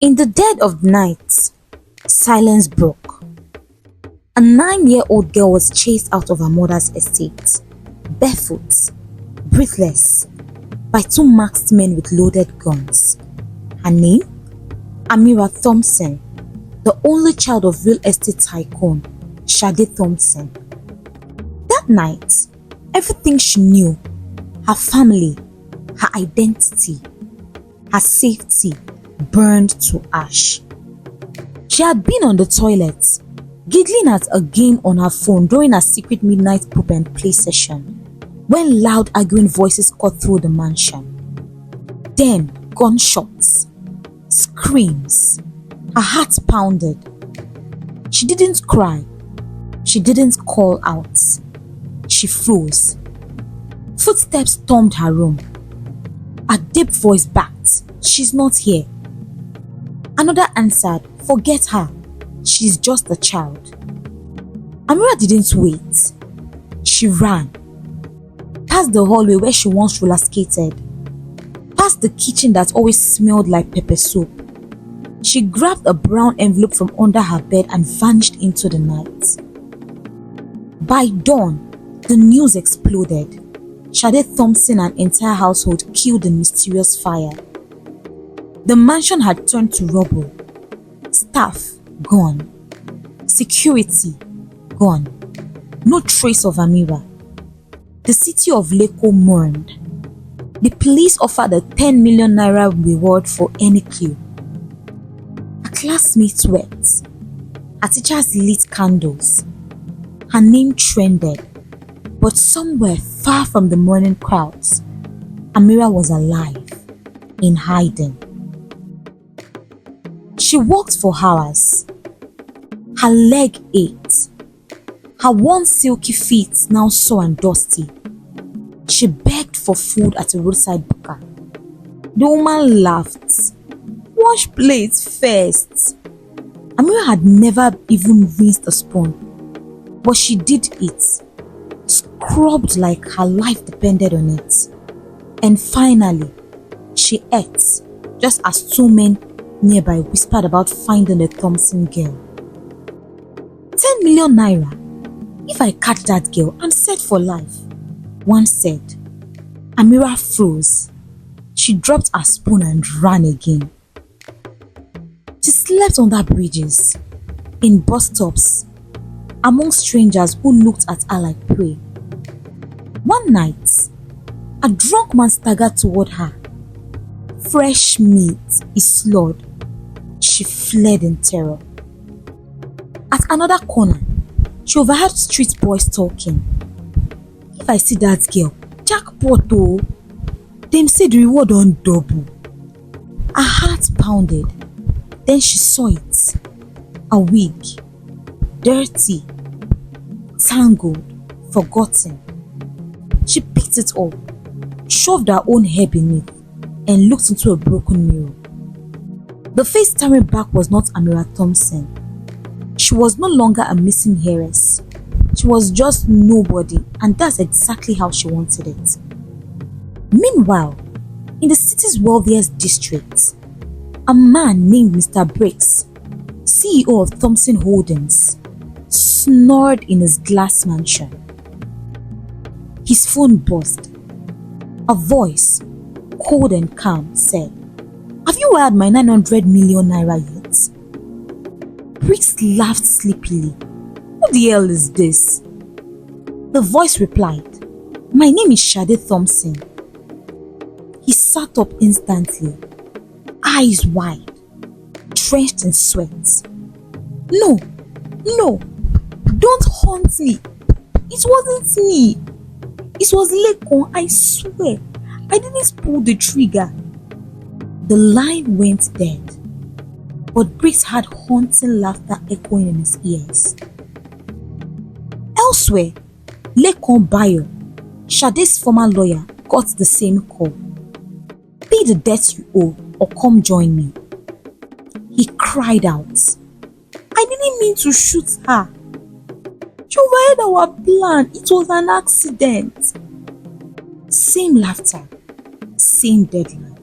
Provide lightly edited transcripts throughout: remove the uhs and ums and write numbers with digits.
In the dead of night, silence broke. A 9-year-old girl was chased out of her mother's estate, barefoot, breathless, by two masked men with loaded guns. Her name? Amira Thompson, the only child of real estate tycoon Shadi Thompson. That night, everything she knew, her family, her identity, her safety, burned to ash. She had been on the toilet, giggling at a game on her phone during a secret midnight poop and play session, when loud arguing voices cut through the mansion. Then gunshots, screams, her heart pounded. She didn't cry, she didn't call out, she froze. Footsteps stormed her room. A deep voice backed, "She's not here." Another answered, "Forget her, she's just a child." Amira didn't wait. She ran. Past the hallway where she once roller skated. Past the kitchen that always smelled like pepper soup. She grabbed a brown envelope from under her bed and vanished into the night. By dawn, the news exploded. Shadi Thompson and entire household killed in mysterious fire. The mansion had turned to rubble. Staff gone. Security gone. No trace of Amira. The city of Leko mourned. The police offered a 10 million naira reward for any clue. Her classmates wept. Her teachers lit candles. Her name trended. But somewhere far from the mourning crowds, Amira was alive, in hiding. She walked for hours. Her leg ached. Her once silky feet now sore and dusty. She begged for food at a roadside buka. The woman laughed. "Wash plates first." Amira had never even rinsed a spoon, but she did it, scrubbed like her life depended on it. And finally, she ate, just as two men nearby whispered about finding the Thompson girl. 10 million naira. If I catch that girl, I'm set for life, one said. Amira froze. She dropped her spoon and ran again. She slept under bridges, in bus stops, among strangers who looked at her like prey. One night, a drunk man staggered toward her. Fresh meat, he slurred. She fled in terror. At another corner, she overheard street boys talking. "If I see that girl, jackpot oh! Them say the reward on double." Her heart pounded. Then she saw it. A wig. Dirty. Tangled. Forgotten. She picked it up, shoved her own hair beneath, and looked into a broken mirror. The face staring back was not Amira Thompson. She was no longer a missing heiress. She was just nobody, and that's exactly how she wanted it. Meanwhile, in the city's wealthiest district, a man named Mr. Briggs, CEO of Thompson Holdings, snored in his glass mansion. His phone buzzed. A voice, cold and calm, said, "Have you wired my 900 million naira yet?" Briggs laughed sleepily. "Who the hell is this?" The voice replied, "My name is Shadi Thompson." He sat up instantly, eyes wide, drenched in sweat. No, don't haunt me. It wasn't me. It was Lekon, I swear. I didn't pull the trigger." The line went dead, but Briggs had haunting laughter echoing in his ears. Elsewhere, Lekon Bayo, Shadi's former lawyer, got the same call. "Pay the debts you owe or come join me." He cried out, "I didn't mean to shoot her. She overheard our plan. It was an accident." Same laughter, same deadline.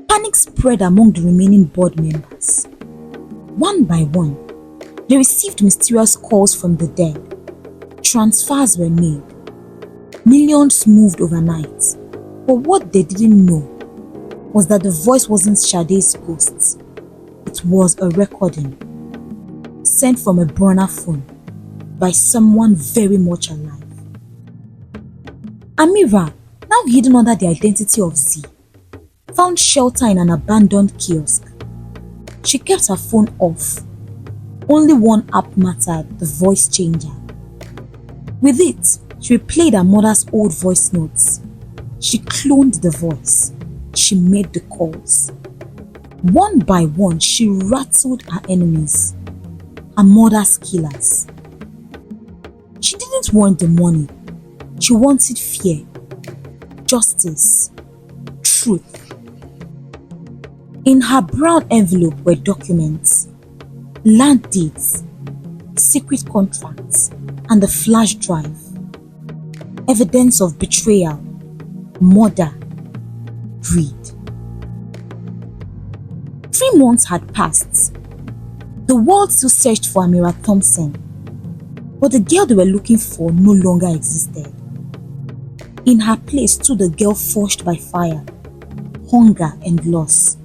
Panic panic spread among the remaining board members. One by one, they received mysterious calls from the dead. Transfers were made. Millions moved overnight. But what they didn't know was that the voice wasn't Shadi's ghost. It was a recording sent from a burner phone by someone very much alive. Amira, now hidden under the identity of Z, found shelter in an abandoned kiosk. She kept her phone off. Only one app mattered, the voice changer. With it, she replayed her mother's old voice notes. She cloned the voice. She made the calls. One by one, she rattled her enemies, her mother's killers. She didn't want the money. She wanted fear, justice, truth. In her brown envelope were documents, land deeds, secret contracts, and a flash drive. Evidence of betrayal, murder, greed. 3 months had passed. The world still searched for Amira Thompson, but the girl they were looking for no longer existed. In her place stood a girl forged by fire, hunger, and loss.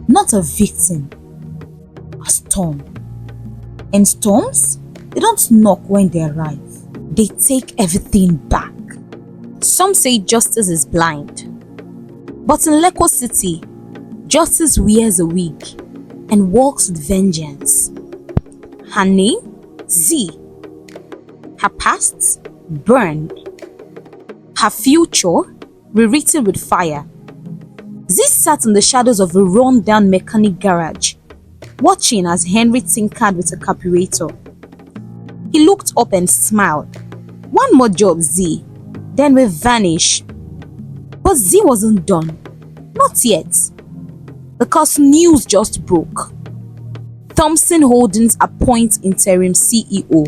Not a victim, a storm. And storms, they don't knock when they arrive. They take everything back. Some say justice is blind. But in Leko City, justice wears a wig and walks with vengeance. Her name? Z. Her past? Burned. Her future? Rewritten with fire. Z sat in the shadows of a run-down mechanic garage, watching as Henry tinkered with a carburetor. He looked up and smiled. One more job, Z, then we'll vanish. But Z wasn't done. Not yet. Because news just broke. Thompson Holdings appoints interim CEO,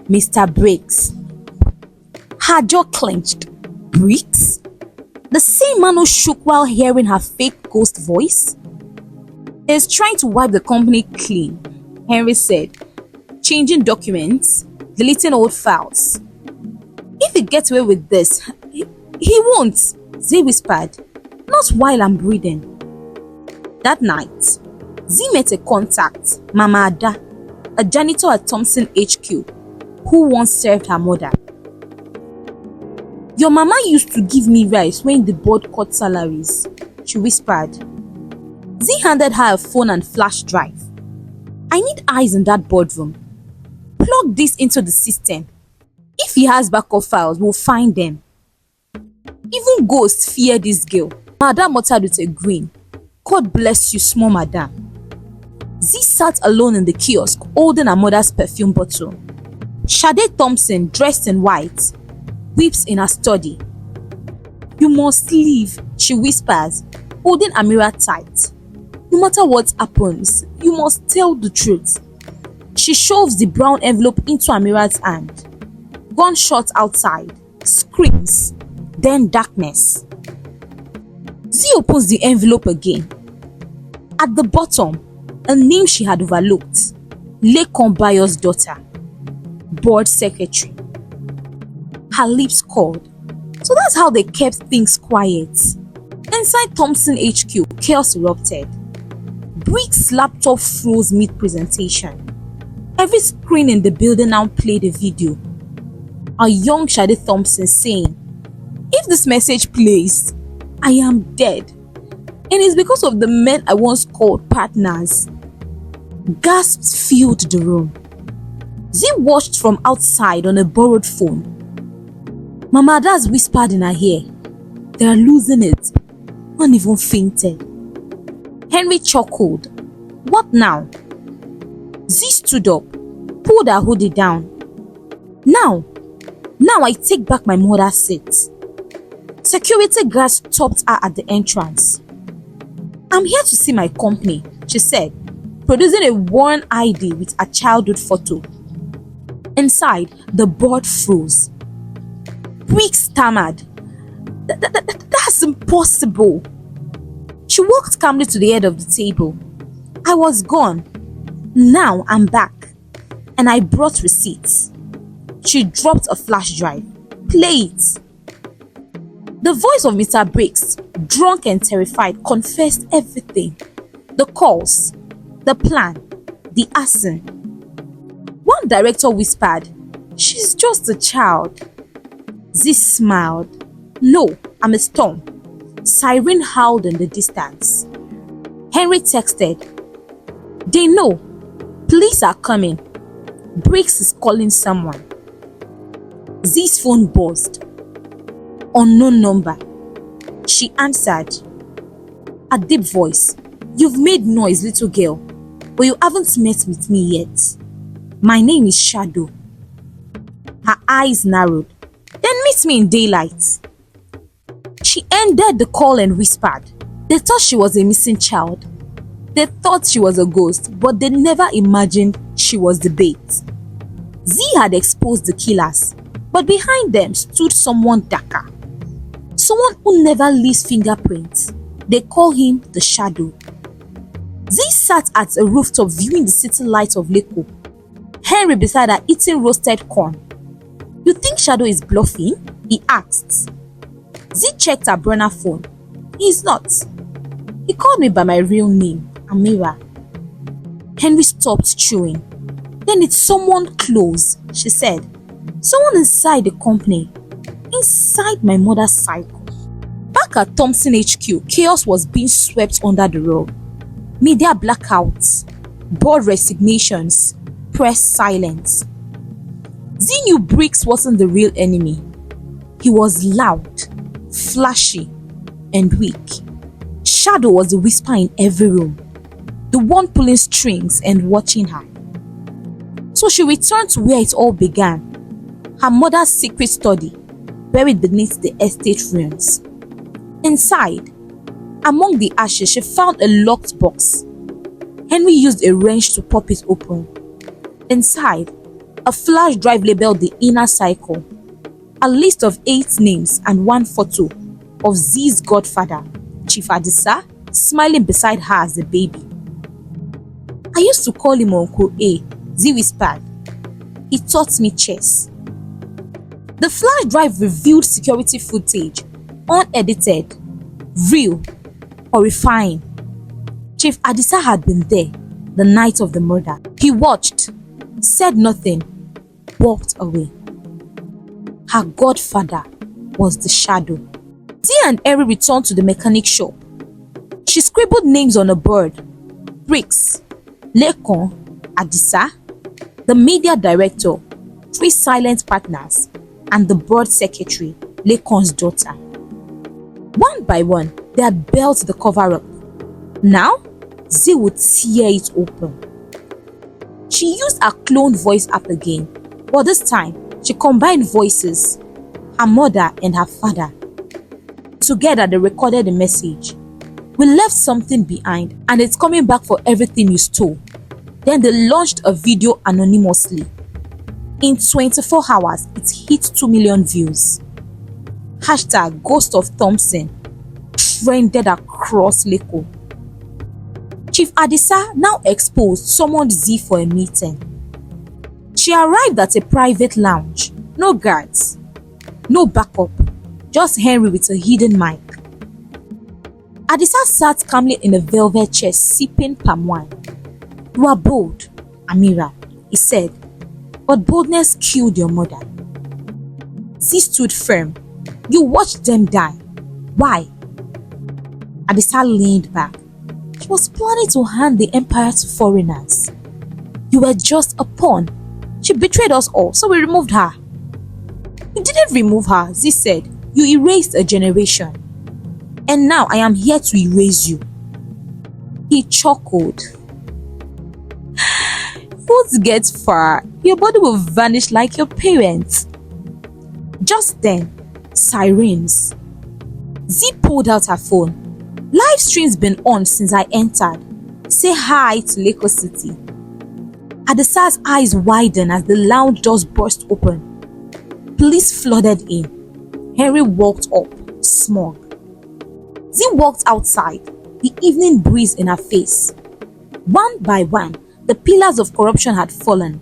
Mr. Briggs. Her jaw clenched. Briggs? The same man who shook while hearing her fake ghost voice? He's trying to wipe the company clean, Henry said, changing documents, deleting old files. If he gets away with this, he won't, Z whispered. Not while I'm breathing. That night, Z met a contact, Mama Ada, a janitor at Thompson HQ, who once served her mother. Your mama used to give me rice when the board cut salaries, she whispered. Z handed her a phone and flash drive. I need eyes in that boardroom. Plug this into the system. If he has backup files, we'll find them. Even ghosts fear this girl. Madam muttered with a grin. God bless you, small madam. Z sat alone in the kiosk, holding her mother's perfume bottle. Shadi Thompson, dressed in white, weeps in her study. You must leave, she whispers, holding Amira tight. No matter what happens, you must tell the truth. She shoves the brown envelope into Amira's hand. Gunshot outside, screams, then darkness. Z opens the envelope again. At the bottom, a name she had overlooked. Lekon Bayo's daughter, board secretary. Her lips curled. So that's how they kept things quiet. Inside Thompson HQ, chaos erupted. Briggs' laptop froze mid-presentation. Every screen in the building now played a video. A young Shadi Thompson saying, if this message plays, I am dead. And it's because of the men I once called partners. Gasps filled the room. Z watched from outside on a borrowed phone. Mama Ada's whispered in her ear, they are losing it. One even fainted. Henry chuckled. What now? Z stood up, pulled her hoodie down. Now I take back my mother's seat. Security guards stopped her at the entrance. I'm here to see my company, she said, producing a worn ID with a childhood photo. Inside, the board froze. Briggs stammered. That's impossible. She walked calmly to the head of the table. I was gone. Now I'm back. And I brought receipts. She dropped a flash drive. Play it. The voice of Mr. Briggs, drunk and terrified, confessed everything. The calls, the plan, the arson. One director whispered, "She's just a child." Z smiled. "No, I'm a storm." Siren howled in the distance. Henry texted, "They know. Police are coming. Briggs is calling someone." Z's phone buzzed. Unknown number. She answered. A deep voice. "You've made noise, little girl, but you haven't met with me yet. My name is Shadow." Her eyes narrowed. "Then meet me in daylight." She ended the call and whispered. They thought she was a missing child. They thought she was a ghost, but they never imagined she was the bait. Z had exposed the killers, but behind them stood someone darker. Someone who never leaves fingerprints. They call him the Shadow. Z sat at a rooftop viewing the city lights of Leko. Henry beside her eating roasted corn. "You think Shadow is bluffing?" he asked. Z checked her burner phone. "He's not. He called me by my real name, Amira." Henry stopped chewing. "Then it's someone close," she said. "Someone inside the company. Inside my mother's cycle." Back at Thompson HQ, chaos was being swept under the rug. Media blackouts, board resignations, press silence. Z knew Briggs wasn't the real enemy. He was loud, flashy, and weak. Shadow was the whisper in every room, the one pulling strings and watching her. So she returned to where it all began, her mother's secret study, buried beneath the estate ruins. Inside, among the ashes, she found a locked box. Henry used a wrench to pop it open. Inside, a flash drive labeled the inner cycle, a list of 8 names and one photo of Z's godfather, Chief Adisa, smiling beside her as a baby. "I used to call him Uncle A," Z whispered. "He taught me chess." The flash drive revealed security footage, unedited, real, horrifying. Chief Adisa had been there the night of the murder. He watched, said nothing, walked away. Her godfather was the Shadow. Z and Eri returned to the mechanic shop. She scribbled names on a board. Briggs, Lekon, Adisa, the media director, 3 silent partners, and the board secretary, Lekon's daughter. One by one, they had built the cover-up. Now, Z would tear it open. She used her cloned voice app again, but this time, she combined voices, her mother and her father. Together, they recorded a message. "We left something behind, and it's coming back for everything you stole." Then they launched a video anonymously. In 24 hours, it hit 2 million views. Hashtag Ghost of Thompson trended across Leko. Chief Adisa now exposed summoned Z for a meeting. She arrived at a private lounge. No guards, no backup, just Henry with a hidden mic. Adisa sat calmly in a velvet chair sipping palm wine. "You are bold, Amira," he said, "but boldness killed your mother." Z stood firm. "You watched them die. Why?" Adisa leaned back. "She was planning to hand the empire to foreigners. You were just a pawn. She betrayed us all, so we removed her." "You didn't remove her," Z said. "You erased a generation. And now I am here to erase you." He chuckled. "Won't get far. Your body will vanish like your parents." Just then, sirens. Z pulled out her phone. "Live stream's been on since I entered. Say hi to Leko City." Adisa's eyes widened as the lounge doors burst open. Police flooded in. Henry walked up, smug. Z walked outside. the evening breeze in her face. One by one, the pillars of corruption had fallen.